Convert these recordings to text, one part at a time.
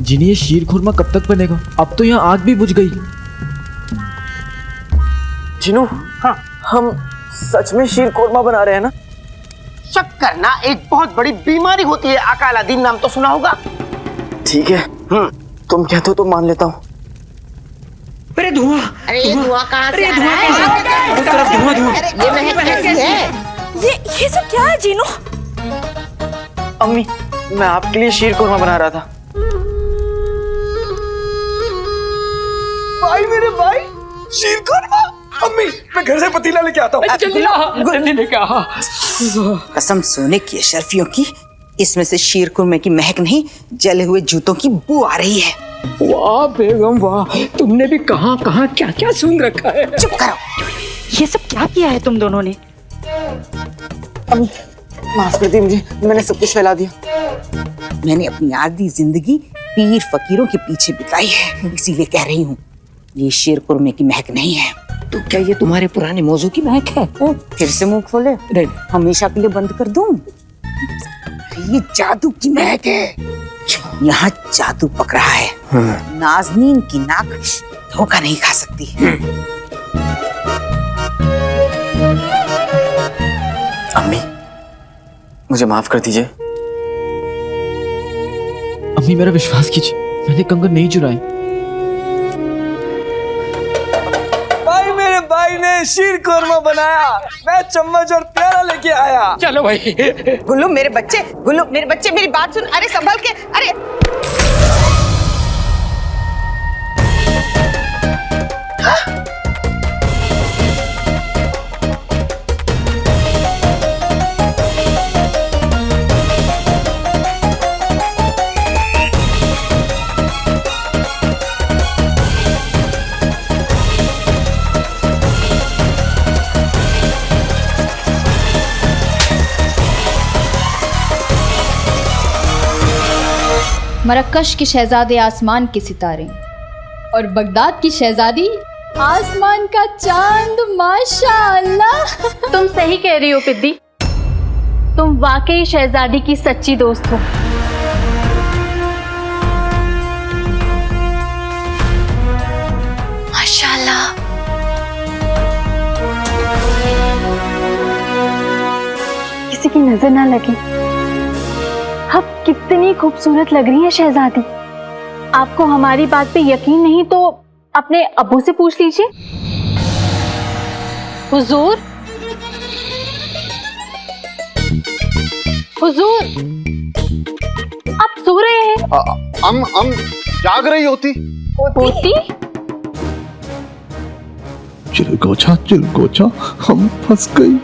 जिन्हें ये शीर खुरमा कब तक बनेगा? अब तो यहाँ आग भी बुझ गई। जिनू, हाँ, हम सच में शीर खुरमा बना रहे हैं ना? शक करना एक बहुत बड़ी बीमारी होती है। अकालादीन नाम तो सुना होगा। ठीक है, तुम कहते हो तो मान लेता हूँ। अरे धुआं! अरे धुआं कहाँ से आ रहा है? ये महक कैसी है? ये सब क्या है जीनू? अम्मी, मैं आपके लिए शीर खुरमा बना रहा था। भाई मेरे भाई, शीर खुरमा! अम्मी, मैं घर से पतीला लेके आता हूँ। जल्दी लेके आ। कसम सोने की अशरफियों की, इसमें से शीर खुरमे की महक नहीं, जले हुए जूतों की बू आ रही है। वाह बेगम वाह, तुमने भी कहाँ कहाँ क्या क्या सुन रखा है। चुप करो। ये सब क्या किया है तुम दोनों ने? अम्मी, माफ कर दी मुझे, मैंने सब कुछ फैला दिया। मैंने अपनी आधी जिंदगी पीर फकीरों के पीछे बिताई है, इसीलिए कह रही हूँ ये शीर खुरमे की महक नहीं है। तो क्या ये तुम्हारे पुराने मौजू की महक है? फिर से मुंह खोले, नहीं। हमेशा के लिए बंद कर दूं? ये जादू की महक है, यहाँ जादू पक रहा है। नाज़नीन की नाक धोखा नहीं खा सकती। अम्मी, मुझे माफ कर दीजिए। अम्मी मेरा विश्वास कीजिए, मैंने कंगन नहीं चुराए। भाई मेरे भाई ने शीर खुरमा बनाया, मैं चम्मच और प्याला लेके आया। चलो भाई। गुल्लू मेरे बच्चे मेरी बात सुन। अरे संभल के। अरे मरकश के शहजादे आसमान के सितारे और बगदाद की शहजादी आसमान का चांद। माशाअल्लाह। तुम सही कह रही हो पिद्दी, तुम वाकई शहजादी की सच्ची दोस्त हो। माशाअल्लाह। किसी की नजर ना लगे, अब कितनी खूबसूरत लग रही है शहजादी। आपको हमारी बात पे यकीन नहीं तो अपने अब्बू से पूछ लीजिए। हुजूर, हुजूर, आप सो रहे हैं? हम जाग रही होती। चिलगोचा हम फंस गई।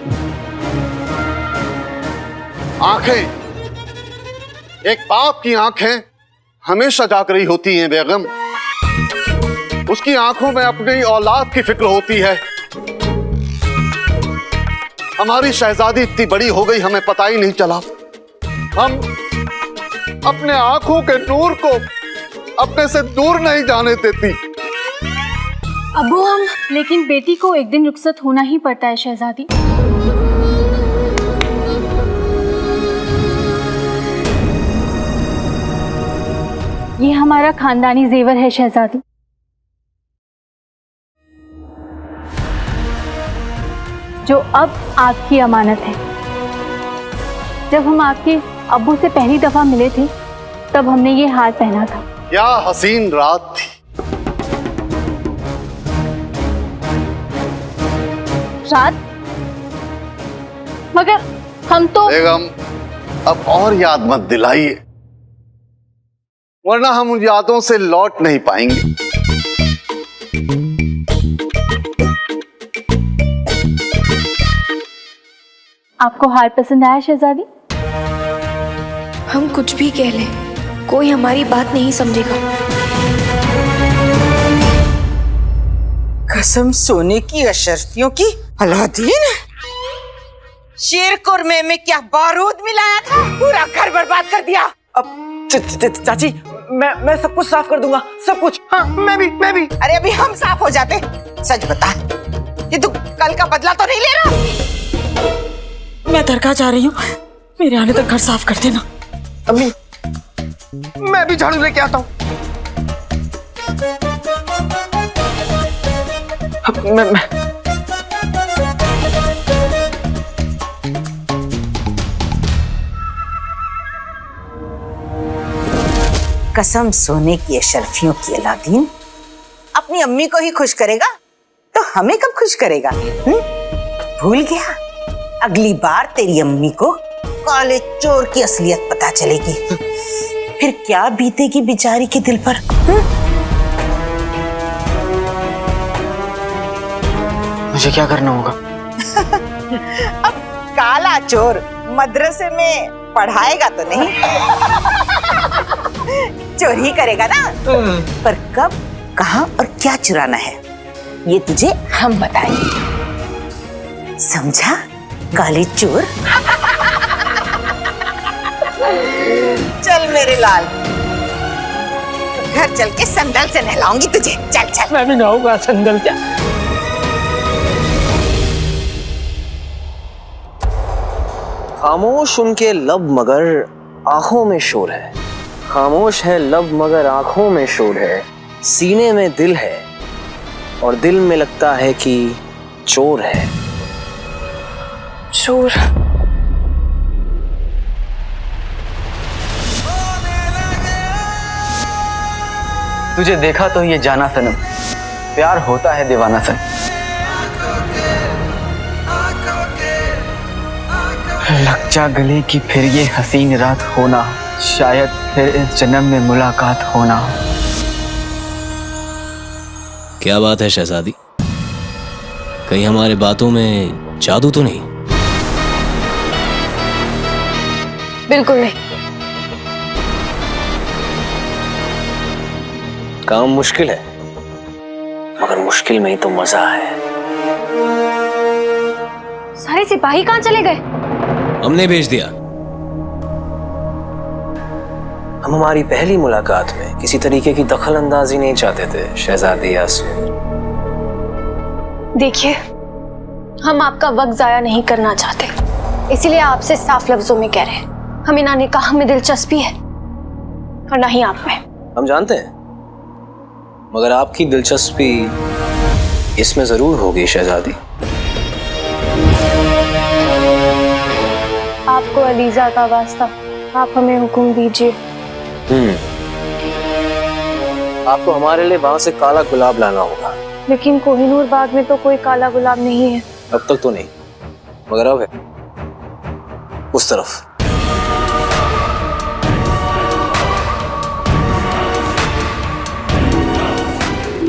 आंखें, एक बाप की आंखें हमेशा जाग रही होती हैं बेगम। उसकी आंखों में अपनी औलाद की फिक्र होती है। हमारी शहजादी इतनी बड़ी हो गई, हमें पता ही नहीं चला। हम अपने आंखों के नूर को अपने से दूर नहीं जाने देती। अब्बू हम, लेकिन बेटी को एक दिन रुखसत होना ही पड़ता है शहजादी। ये हमारा खानदानी जेवर है शहजादी। जो अब आपकी अमानत है। जब हम आपके अब्बू से पहली दफा मिले थे तब हमने ये हार पहना था। क्या हसीन रात थी। रात? मगर हम तो बेगम, अब और याद मत दिलाइए, वरना हम उन यादों से लौट नहीं पाएंगे। आपको हार पसंद आया शहजादी? हम कुछ भी कह लें, कोई हमारी बात नहीं समझेगा। कसम सोने की अशरफियों की। अलादीन, शीर खुरमे में क्या बारूद मिलाया था? पूरा घर बर्बाद कर दिया। अब चाची, मैं सब कुछ साफ कर दूंगा, सब कुछ। हाँ, मैं भी। अरे अभी हम साफ हो जाते। सच बता, ये तू कल का बदला तो नहीं ले रहा? मैं दरगाह जा रही हूँ, मेरे आने तक घर साफ कर देना। अम्मी, मैं भी झाड़ू लेके आता हूँ। मैं कसम सोने की अशरफियों की अलादीन, अपनी अम्मी को ही खुश करेगा तो हमें कब खुश करेगा? भूल गया? अगली बार तेरी अम्मी को काले चोर की असलियत पता चलेगी, फिर क्या बीतेगी बेचारी के दिल पर? मुझे क्या करना होगा? अब काला चोर मदरसे में पढ़ाएगा तो नहीं, चोरी करेगा ना। पर कब, कहां और क्या चुराना है ये तुझे हम बताएंगे, समझा काले चोर? चल मेरे लाल, घर चल के संदल से नहलाऊंगी तुझे। चल चल। मैं भी नहाऊंगा संदल से। खामोश उनके लब मगर आंखों में शोर है, खामोश है लब मगर आंखों में शोर है, सीने में दिल है और दिल में लगता है कि चोर है। चोर? तुझे देखा तो ये जाना सनम, प्यार होता है दीवाना सन। लग जा गले की फिर ये हसीन रात होना, शायद फिर इस जन्म में मुलाकात होना। क्या बात है शहजादी, कहीं हमारे बातों में जादू तो नहीं? बिल्कुल नहीं। काम मुश्किल है मगर मुश्किल में ही तो मजा है। सारे सिपाही कहाँ चले गए? हमने भेज दिया। हम हमारी पहली मुलाकात में किसी तरीके की दखल अंदाजी नहीं चाहते थे शहजादी यास्मीन। देखिए, हम आपका वक्त जाया नहीं करना चाहते, इसीलिए आपसे साफ लफ्जों में कह रहे हैं, हमें ना निकाह में दिलचस्पी है और ना ही आप में। हम जानते हैं, मगर आपकी दिलचस्पी इसमें जरूर होगी शहजादी। आपको अलीजा का वास्ता, आप हमें हुक्म दीजिए। आपको हमारे लिए वहां से काला गुलाब लाना होगा। लेकिन कोहिनूर बाग में तो कोई काला गुलाब नहीं है। अब तक तो नहीं, मगर अब है, उस तरफ।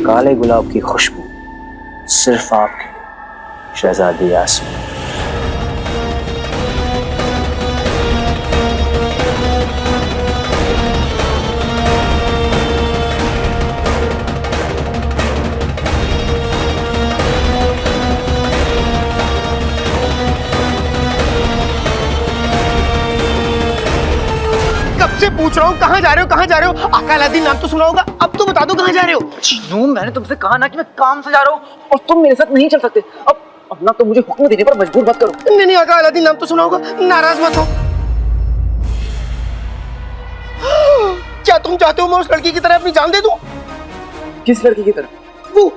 काले गुलाब की खुशबू सिर्फ आपकी शहजादी यास्मीन। से पूछ रहा हूँ कहाँ जा रहे हो, कहाँ जा रहे हो? आका अलादीन नाम तो सुना होगा, अब तो बता दो कहाँ जा रहे हो? चीनू, मैंने तुमसे कहा ना कि मैं काम से जा रहा हूँ और तुम मेरे साथ नहीं चल सकते। अब अपना तो मुझे हुक्म देने पर मजबूर मत करो। नहीं, आका अलादीन नाम तो सुना होगा, नाराज मत हो। क्या तुम चाहते हो मैं उस लड़की की तरह अपनी जान दे दूं? किस लड़की की तरह? वो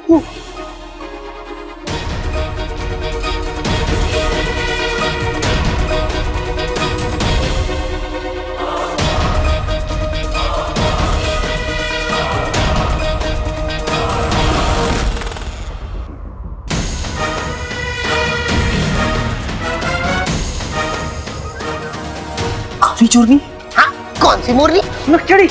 काली चोरनी? हाँ, कौन सी मोरनी? नक्चड़ी।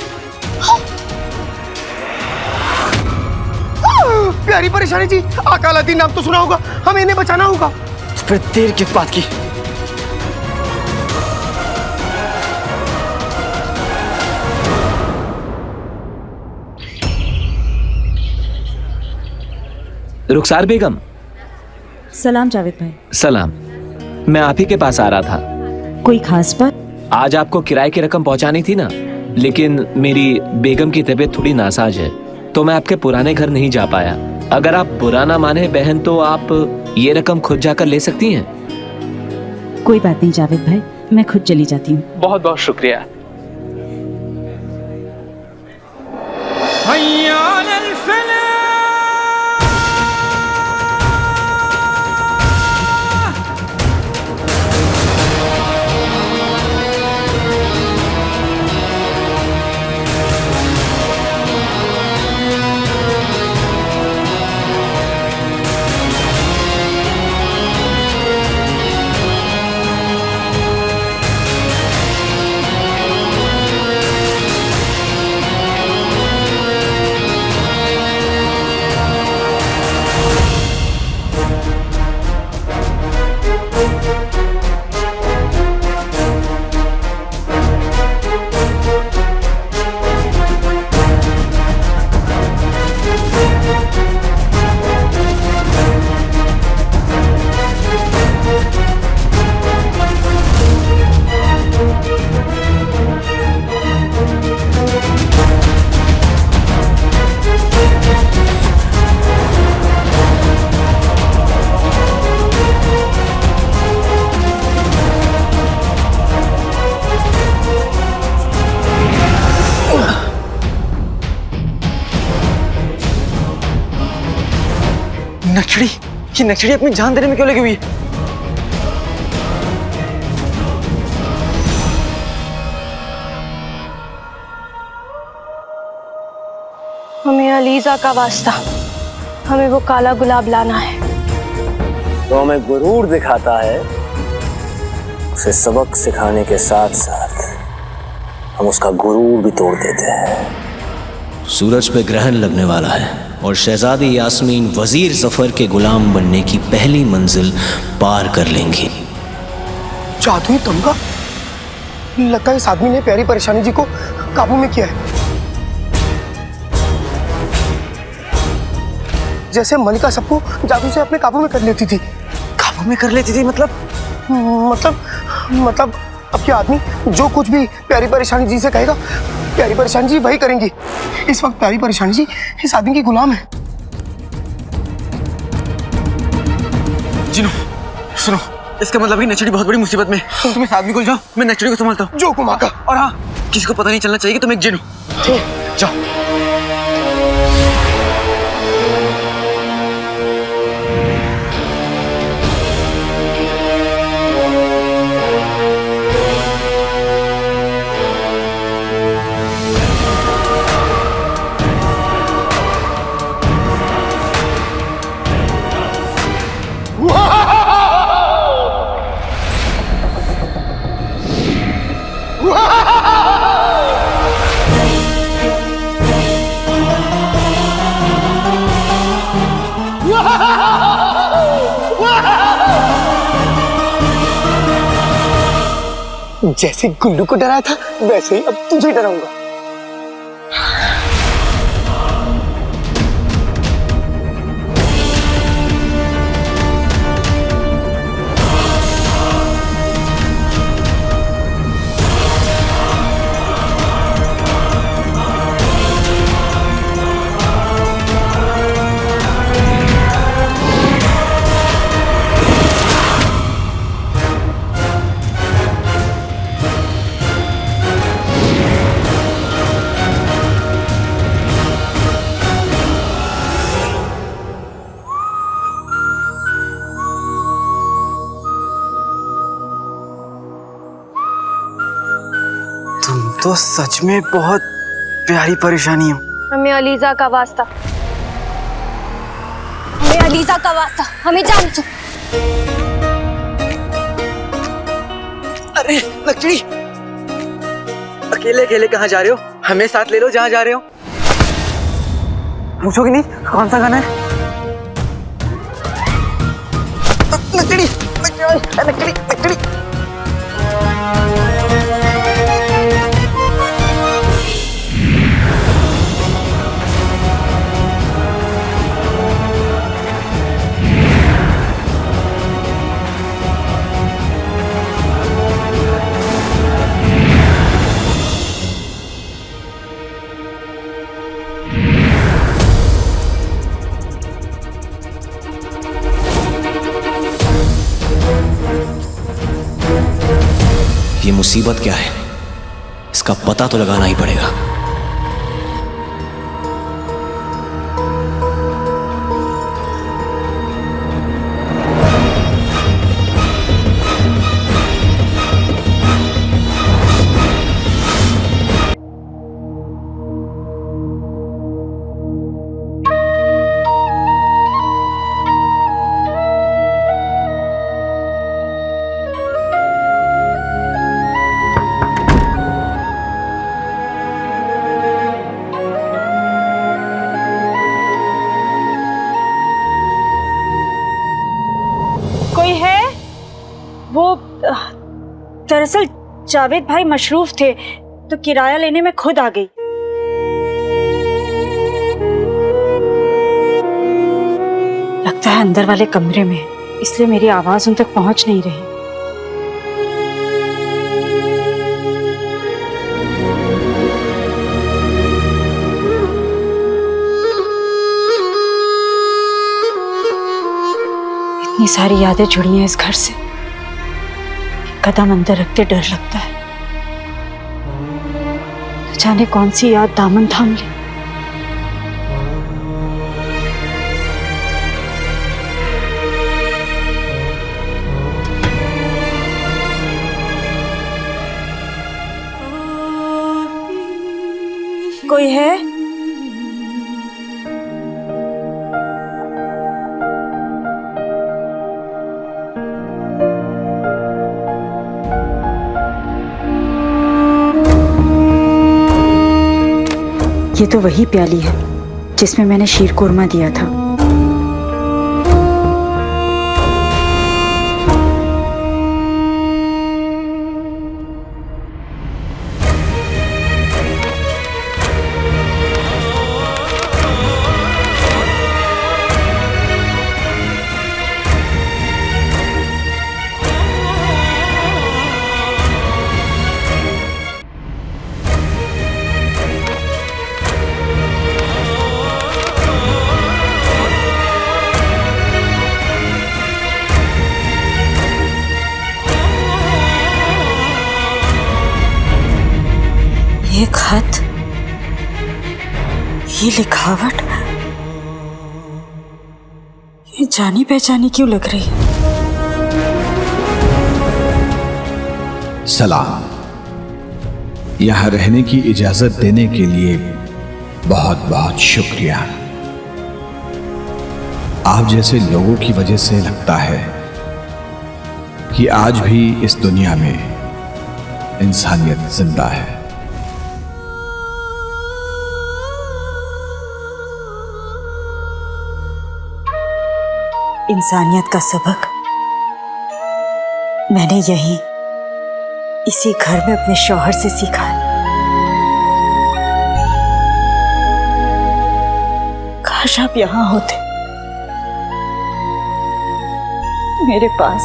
प्यारी परेशानी जी, आका अलादीन नाम तो सुना होगा, हमें इन्हें बचाना होगा। तो फिर देर किस बात की? रुखसार बेगम। सलाम जावेद भाई। सलाम, मैं आप ही के पास आ रहा था। कोई खास बात? आज आपको किराए की रकम पहुंचानी थी ना, लेकिन मेरी बेगम की तबीयत थोड़ी नासाज है तो मैं आपके पुराने घर नहीं जा पाया। अगर आप बुरा ना माने बहन तो आप ये रकम खुद जाकर ले सकती हैं। कोई बात नहीं जावेद भाई, मैं खुद चली जाती हूँ। बहुत बहुत शुक्रिया। ये नक्सली अपनी जान देने में क्यों लगी हुई है? हमें अलीजा का वास्ता, हमें वो काला गुलाब लाना है। तो हमें गुरूर दिखाता है, उसे सबक सिखाने के साथ साथ हम उसका गुरूर भी तोड़ देते हैं। सूरज पे ग्रहण लगने वाला है और शहजादी यास्मीन वजीर जफर के गुलाम बनने की पहली मंजिल पार कर लेंगी। जादुई तमगा, लगता है इस आदमी ने प्यारी परेशानी जी को काबू में किया है। जैसे मलिका सबको जादू से अपने काबू में कर लेती थी। काबू में कर लेती थी मतलब अब ये आदमी जो कुछ भी प्यारी परेशानी जी से कहेगा, प्यारी परेशानी जी वही करेंगी। इस वक्त प्यारी परेशानी जी इस आदमी की गुलाम है। जिनो, सुनो, इसका मतलब कि नचड़ी बहुत बड़ी मुसीबत में। तुम इस आदमी को जाओ, मैं नचड़ी को संभालता हूँ। जो कुमार का। और हाँ, किसी को पता नहीं चलना चाहिए कि तुम एक जिन हो। ठीक, जाओ। जैसे गुल्लू को डराया था, वैसे ही अब तुझे डराऊंगा। तो सच में बहुत प्यारी परेशानी है। हमें अलीजा का वास्ता, हमें अलीजा का वास्ता, हमें जान दो। अरे लक्ष्मी, अकेले अकेले कहाँ जा रहे हो? हमें साथ ले लो जहाँ जा रहे हो। पूछोगे नहीं कौन सा गाना है? लक्ष्मी, लक्ष्मी, लक्ष्मी, लक्ष्मी। ये मुसीबत क्या है, इसका पता तो लगाना ही पड़ेगा। दरअसल जावेद भाई मशरूफ थे तो किराया लेने में खुद आ गई। लगता है अंदर वाले कमरे में, इसलिए मेरी आवाज उन तक पहुंच नहीं रही। इतनी सारी यादें जुड़ी हैं इस घर से, कदम अंदर रखते डर लगता है, न जाने कौन सी याद दामन थाम ले। कोई है? ये तो वही प्याली है जिसमें मैंने शीर कोरमा दिया था। ये खत, ये लिखावट, ये जानी पहचानी क्यों लग रही है? सलाम। यहाँ रहने की इजाजत देने के लिए बहुत बहुत शुक्रिया। आप जैसे लोगों की वजह से लगता है कि आज भी इस दुनिया में इंसानियत जिंदा है। इंसानियत का सबक मैंने यहीं इसी घर में अपने शौहर से सीखा है। काश आप यहां होते मेरे पास।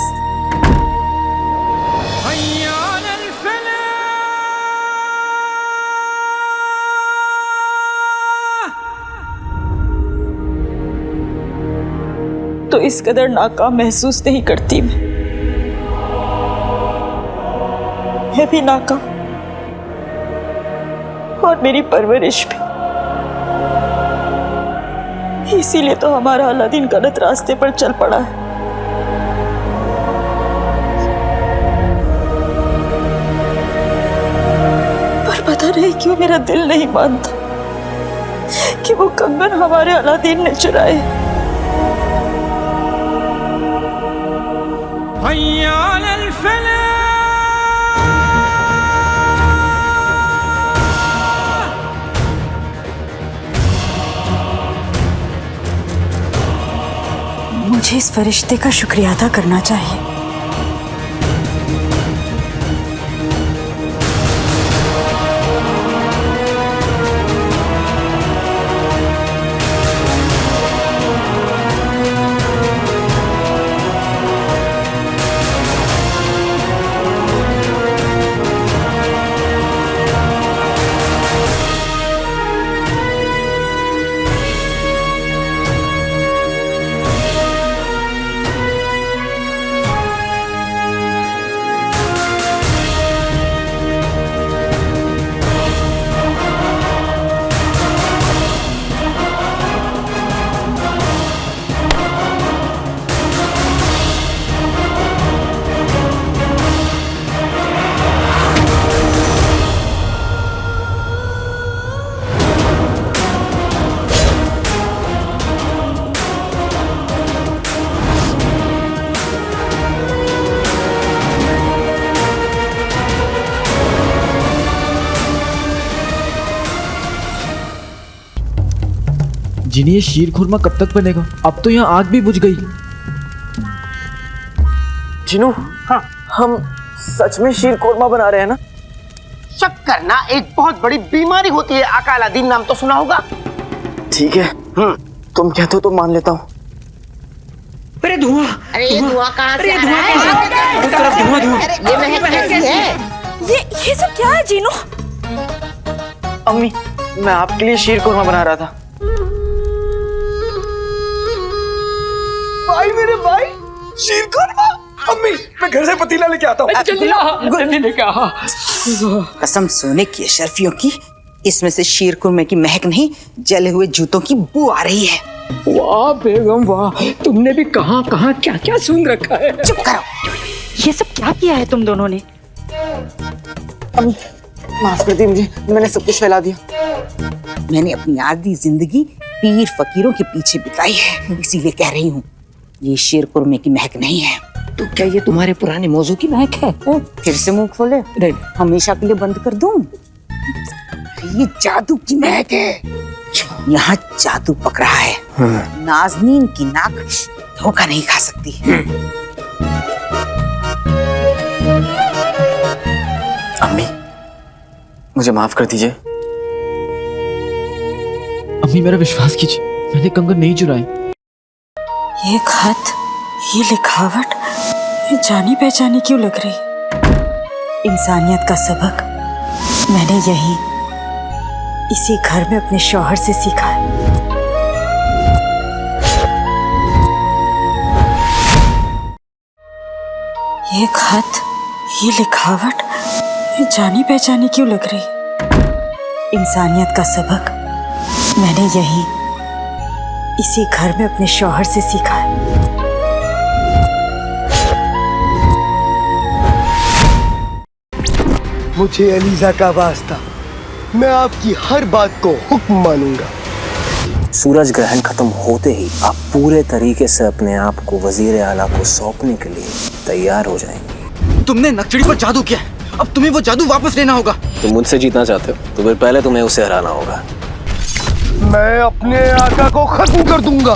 तो इस कदर नाकाम महसूस नहीं करती मैं भी नाकाम, और मेरी परवरिश भी। इसीलिए तो हमारा अलादीन गलत रास्ते पर चल पड़ा है। पर पता नहीं क्यों मेरा दिल नहीं मानता कि वो कंगन हमारे अलादीन ने चुराए। मुझे इस फरिश्ते का शुक्रिया अदा करना चाहिए। जिन्हें ये शीर खुरमा कब तक बनेगा? अब तो यहाँ आग भी बुझ गई। जिनू, हाँ, हम सच में शीर कोरमा बना रहे हैं ना? शक करना एक बहुत बड़ी बीमारी होती है। आका अलादीन नाम तो सुना होगा। ठीक है, तुम कहते हो तो मान लेता हूँ। अरे धुआं! अरे ये धुआं कहाँ से आ रहा है? उस तरफ धुआं धुआं। ये महक कैसी है? ये सब क्या है जीनू? अम्मी, मैं आपके लिए शीर कोरमा बना रहा था। भाई मेरे भाई, शीर कोरमा। अम्मी, मैं घर से पतीला लेके आता हूँ। जल्दी लेके आ। कसम सोने की अशरफियों की, इसमें से शीर कुरमे की महक नहीं, जले हुए जूतों की बू आ रही है। वाह बेगम वाह, तुमने भी कहाँ कहाँ क्या क्या सूंघ रखा है। चुप करो। ये सब क्या किया है तुम दोनों ने? माफ कर दी मुझे, मैंने सब कुछ फैला दिया। मैंने अपनी आधी जिंदगी पीर फकीरों के पीछे बिताई है, इसीलिए कह रही हूँ ये शीरकुर्मे की महक नहीं है। तो क्या ये तुम्हारे पुराने मौजू की महक है? फिर से मुंह खोले, हमेशा के लिए बंद कर दूं? ये जादू की महक है, यहाँ जादू पकड़ा है। नाज़नीन की नाक धोखा नहीं खा सकती। अम्मी, मुझे माफ कर दीजिए। अम्मी मेरा विश्वास कीजिए, मैंने कंगन नहीं चुराए। ये खत, ये लिखावट, ये जानी पहचानी क्यों लग रही? इंसानियत का सबक मैंने यहीं इसी घर में अपने शौहर से सीखा है। ये खत, ये लिखावट, ये जानी पहचानी क्यों लग रही? इंसानियत का सबक मैंने यहीं इसी घर में अपने शौहर से सीखा है। मुझे एलिजा का वास्ता, मैं आपकी हर बात को हुक्म मानूंगा। सूरज ग्रहण खत्म होते ही आप पूरे तरीके से अपने आप को वजीर आला को सौंपने के लिए तैयार हो जाएंगे। तुमने नक्सड़ी पर जादू किया है, अब तुम्हें वो जादू वापस लेना होगा। तुम मुझसे जीतना चाहते हो तो फिर पहले तुम्हें उसे हराना होगा। मैं अपने आका को खत्म कर दूंगा।